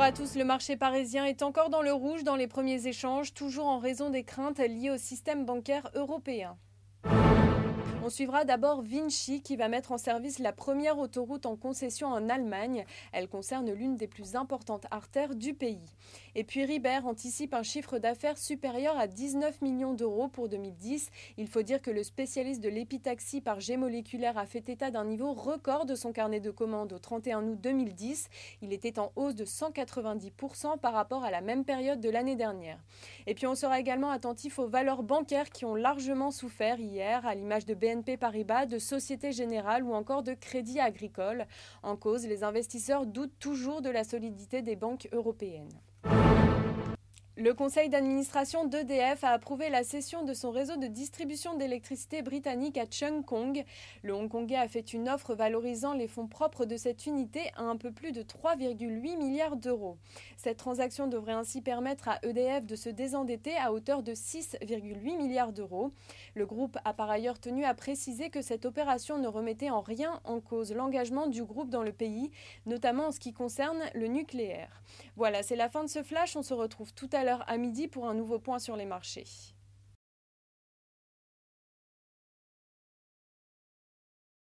à tous, le marché parisien est encore dans le rouge dans les premiers échanges, toujours en raison des craintes liées au système bancaire européen. On suivra d'abord Vinci qui va mettre en service la première autoroute en concession en Allemagne. Elle concerne l'une des plus importantes artères du pays. Et puis Ribert anticipe un chiffre d'affaires supérieur à 19 millions d'euros pour 2010. Il faut dire que le spécialiste de l'épitaxie par jet moléculaire a fait état d'un niveau record de son carnet de commandes au 31 août 2010. Il était en hausse de 190% par rapport à la même période de l'année dernière. Et puis on sera également attentif aux valeurs bancaires qui ont largement souffert hier, à l'image de BNP Paribas, de Société Générale ou encore de Crédit Agricole. En cause, les investisseurs doutent toujours de la solidité des banques européennes. Le conseil d'administration d'EDF a approuvé la cession de son réseau de distribution d'électricité britannique à Chung Kong. Le Hongkongais a fait une offre valorisant les fonds propres de cette unité à un peu plus de 3,8 milliards d'euros. Cette transaction devrait ainsi permettre à EDF de se désendetter à hauteur de 6,8 milliards d'euros. Le groupe a par ailleurs tenu à préciser que cette opération ne remettait en rien en cause l'engagement du groupe dans le pays, notamment en ce qui concerne le nucléaire. Voilà, c'est la fin de ce flash. On se retrouve tout à l'heure à midi pour un nouveau point sur les marchés.